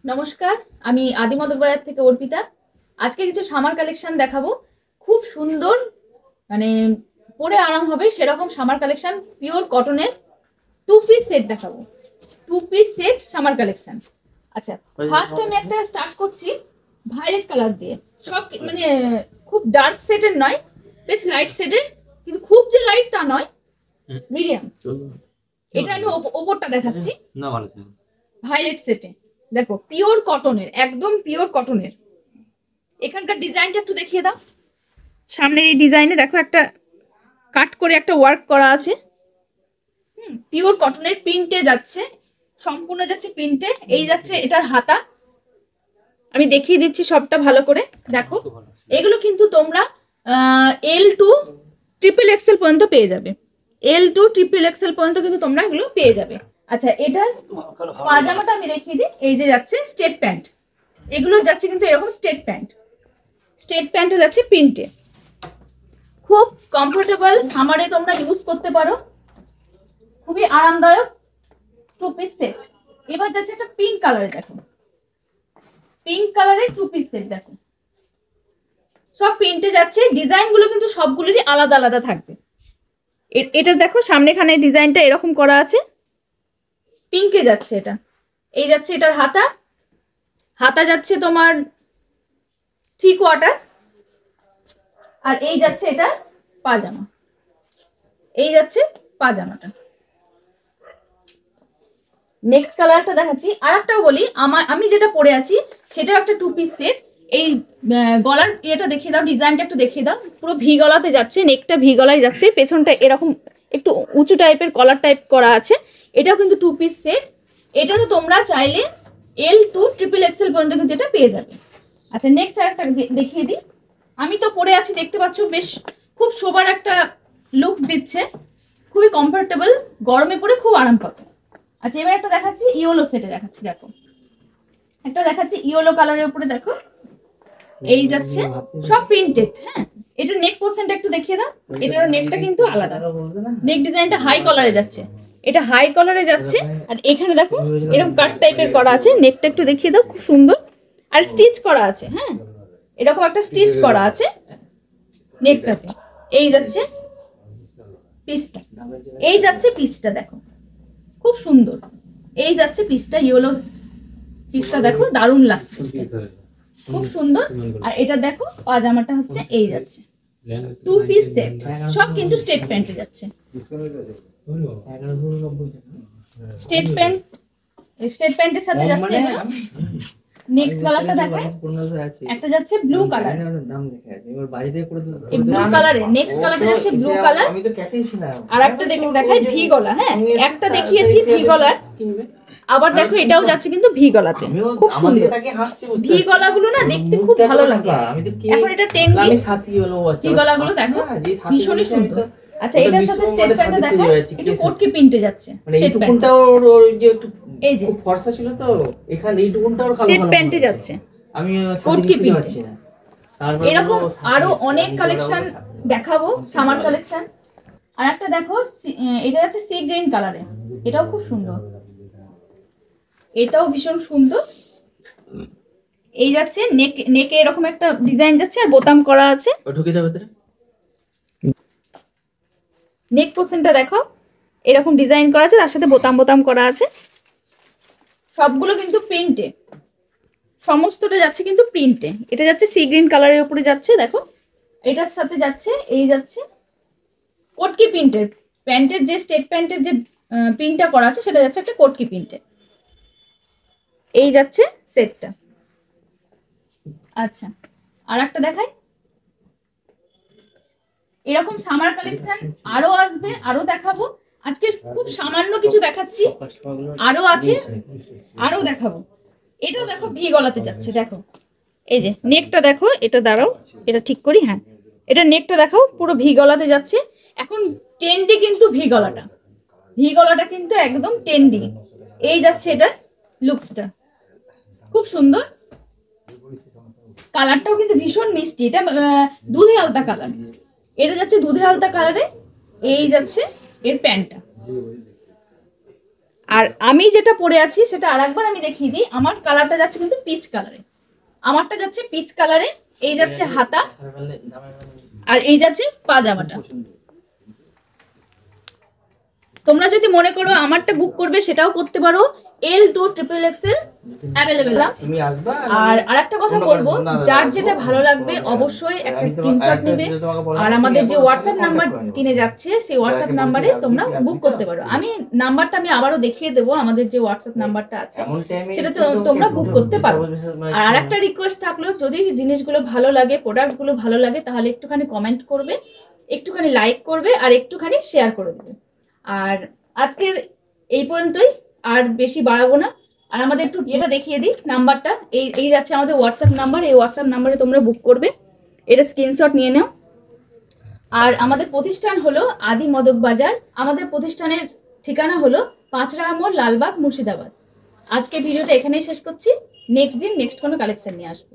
নমস্কার, আমি আদিমদক বাজার থেকে অর্পিতা। আজকে কিছু সামার কালেকশন দেখাবো। খুব সুন্দর, মানে পরে আরাম হবে সেরকম সামার কালেকশন, পিওর কটনের 2 পিস সেট দেখাবো। 2 পিস সেট সামার কালেকশন। আচ্ছা, ফার্স্ট আমি একটা স্টার্ট করছি ভায়োলেট কালার দিয়ে। সব মানে খুব ডার্ক সেটের নয়, বেশ লাইট সেটের, কিন্তু খুব যে লাইট তা নয়, মিডিয়াম। এটা আমি ওপরটা দেখাচ্ছি না, ভালো ভায়োলেট সেটে। দেখো পিওর কটনের, একদম পিওর কটনের। এখানকার ডিজাইনটা একটু দেখিয়ে দাও। সামনের এই ডিজাইনে দেখো একটা কাট করে একটা ওয়ার্ক করা আছে। পিওর কটনের, প্রিন্টে যাচ্ছে, সম্পূর্ণ যাচ্ছে প্রিন্টে। এই যাচ্ছে এটার হাতা, আমি দেখিয়ে দিচ্ছি সবটা ভালো করে দেখো। এগুলো কিন্তু তোমরা L2 ট্রিপল এক্সেল পর্যন্ত পেয়ে যাবে। L2 ট্রিপল এক্সেল পর্যন্ত কিন্তু তোমরা এগুলো পেয়ে যাবে। আচ্ছা, এটার পাজামাটা আমি দেখিয়ে দিই। এই যে যাচ্ছে স্ট্রেট প্যান্ট, এগুলো যাচ্ছে কিন্তু এরকম স্ট্রেট প্যান্ট। স্ট্রেট প্যান্টে যাচ্ছে প্রিন্টে, খুব কমফোর্টেবল, সামারে তোমরা ইউজ করতে পারো, খুবই আরামদায়ক 2 পিস সেট। এবার যাচ্ছে একটা পিঙ্ক কালারে, দেখো পিঙ্ক কালারের 2 পিস সেট দেখো। সব প্রিন্টে যাচ্ছে, ডিজাইন গুলো কিন্তু সবগুলোরই আলাদা আলাদা থাকবে। এটা দেখো সামনেখানে ডিজাইনটা এরকম করা আছে, পিঙ্কে যাচ্ছে এটা। এই যাচ্ছে এটার হাতা, হাতা যাচ্ছে তোমার 3/4, আর এই যাচ্ছে এটা পাজামা। এই যাচ্ছে পাজামাটা। নেক্সট কালারটা দেখাচ্ছি। আর একটাও বলি, আমি যেটা পরে আছি সেটাও একটা 2 পিস সেট। এই গলার এটা দেখিয়ে দাও, ডিজাইনটা একটু দেখিয়ে দাও। পুরো ভি গলাতে যাচ্ছে, নেকটা ভি গলায় যাচ্ছে, পেছনটা এরকম একটু উঁচু টাইপের কলার টাইপ করা আছে। এটাও কিন্তু 2 পিস সেট। এটারও তোমরা চাইলে L2 ট্রিপল এক্সেল পর্যন্ত কিন্তু এটা পেয়ে যাবে। আচ্ছা, নেক্সট আরেকটা দেখিয়ে দিই। আমি তো পরে আছি, দেখতে পাচ্ছ, বেশ খুব শোবার একটা লুকস দিচ্ছে, খুবই কমফোর্টেবল, গরমে পরে খুব আরাম পাবে। আচ্ছা, এবার একটা দেখাচ্ছি ইয়েলো সেটে দেখাচ্ছি। দেখো একটা দেখাচ্ছি ইয়েলো কালারের উপরে, দেখো এই যাচ্ছে সব প্রিন্টেড। হ্যাঁ, এটা নেক পোর্শনটা একটু দেখিয়ে দাও। এটার নেকটা কিন্তু আলাদা, নেক ডিজাইনটা হাই কলারে যাচ্ছে, এটা হাই কলারে যাচ্ছে। আর এখানে দেখো এরকম কাট টাইপের করা আছে, নেকটা একটু দেখিয়ে দাও, খুব সুন্দর। আর স্টিচ করা আছে, হ্যাঁ এরকম একটা স্টিচ করা আছে নেকটাতে। এই যাচ্ছে পিসটা, এই যাচ্ছে পিসটা, দেখো খুব সুন্দর। এই যাচ্ছে পিসটা, ইয়েলো পিসটা দেখো, দারুণ লাগছে, খুব সুন্দর। আর এটা দেখো পাজামাটা হচ্ছে এই যাচ্ছে 2 পিস সেট। সব কিন্তু স্ট্রেট প্যান্টে যাচ্ছে, স্ট্রেট প্যান্ট, স্ট্রেট প্যান্টের সাথে যাচ্ছে। নেক্সট কালারটা দেখাই। একটা যাচ্ছে ব্লু কালার, এই ব্লু কালারে নেক্সট কালারটা যাচ্ছে ব্লু কালার। আর একটা দেখাই ভি গলা। হ্যাঁ, একটা দেখিয়েছি ভি গলার, আবার দেখো এটাও যাচ্ছে কিন্তু ভি গলাতে, খুব সুন্দর। ভি গলাগুলো না দেখতে খুব ভালো লাগে। এখন এটা ট্রেন্ডি ভি গলাগুলো, দেখো ভীষণই সুন্দর। আচ্ছা, এটার সাথে স্টেট প্যান্টটা দেখো, একটু কোটকি প্রিন্টে যাচ্ছে স্টেট প্যান্টটা। এই যে ফর্সা ছিল তো, এখানে এইটুকুনটাও স্টেট প্যান্টে যাচ্ছে, আমি কোটকি প্রিন্টে। এরকম আরো অনেক কালেকশন দেখাবো, সামার কালেকশন। আর একটা দেখো, এটা যাচ্ছে সি গ্রিন কালারে, এটাও খুব সুন্দর, এটাও ভীষণ সুন্দর। এই যাচ্ছে নেকে এরকম একটা ডিজাইন যাচ্ছে, আর বোতাম করা আছে। ঢুকে যাবে ভিতরে। নেক পোর্শনটা দেখো, এরকম ডিজাইন করা আছে, তার সাথে বোতাম বোতাম করা আছে। সবগুলো কিন্তু প্রিন্টে, সমস্তটা যাচ্ছে কিন্তু প্রিন্টে। এটা যাচ্ছে সি গ্রিন কালারের উপরে যাচ্ছে, দেখো এটার সাথে যাচ্ছে এই যাচ্ছে কোটকি প্রিন্টের প্যান্টের, যে স্টেট প্যান্টের যে প্রিন্টটা করা আছে সেটা যাচ্ছে একটা কোটকি প্রিন্টে। এই যাচ্ছে সেটটা। আচ্ছা, আর একটা দেখাই। এরকম সামার কালেকশন আরো আসবে, আরো দেখাবো। আজকে খুব সামান্য কিছু দেখাচ্ছি, আরো আছে, আরো দেখাবো। এটাও দেখো ভি গলাতে যাচ্ছে, দেখো এই যে নেকটা দেখো, এটা দাঁড়াও, এটা ঠিক করি। হ্যাঁ, এটা নেকটা দেখো পুরো ভি গলাতে যাচ্ছে। এখন ট্রেন্ডি কিন্তু ভি গলাটা, ভি গলাটা কিন্তু একদম ট্রেন্ডি। এই যাচ্ছে এটার লুকসটা, খুব সুন্দর। কালারটাও কিন্তু ভীষণ মিষ্টি, এটা দুধে আলতা কালার। এটা যাচ্ছে দুধে আলতা কালারে। এই যাচ্ছে এর প্যান্টটা। আর আমি যেটা পরে আছি সেটা আরেকবার আমি দেখিয়ে দিই। আমার কালারটা যাচ্ছে কিন্তু পিচ কালারে, আমারটা যাচ্ছে পিচ কালারে। এই যাচ্ছে হাতা আর এই যাচ্ছে পাজামাটা। তোমরা যদি মনে করো আমারটা বুক করবে সেটাও করতে পারো। L2 XXL অ্যাভেলেবেল আছে। আর আরেকটা কথা বলবো, যার যেটা ভালো লাগবে অবশ্যই একটা স্ক্রিনশট নেবে আর আমাদের যে হোয়াটসঅ্যাপ নাম্বার স্ক্রিনে যাচ্ছে সেই হোয়াটসঅ্যাপ নাম্বারে তোমরা বুক করতে পারো। আমি নাম্বারটা আমি আবারও দেখিয়ে দেবো, আমাদের যে হোয়াটসঅ্যাপ নাম্বারটা আছে সেটা তো তোমরা বুক করতে পারো। আর আরেকটা রিকোয়েস্ট থাকলো, যদি জিনিসগুলো ভালো লাগে, প্রোডাক্টগুলো ভালো লাগে, তাহলে একটুখানি কমেন্ট করবে, একটুখানি লাইক করবে আর একটুখানি শেয়ার করে দেবে। আর আজকের এই পর্যন্তই, আর বেশি বাড়াবো না। আর আমাদের একটু এটা দেখিয়ে দিই, নাম্বারটা এই যাচ্ছে আমাদের হোয়াটসঅ্যাপ নাম্বার। এই হোয়াটসঅ্যাপ নাম্বারে তোমরা বুক করবে, এটা স্ক্রিনশট নিয়ে নাও। আর আমাদের প্রতিষ্ঠান হলো আদি মদক বাজার। আমাদের প্রতিষ্ঠানের ঠিকানা হলো 5 রাহা মোড়, লালবাগ, মুর্শিদাবাদ। আজকে ভিডিওটা এখানেই শেষ করছি। নেক্সট দিন নেক্সট কোনো কালেকশন নিয়ে আসবো।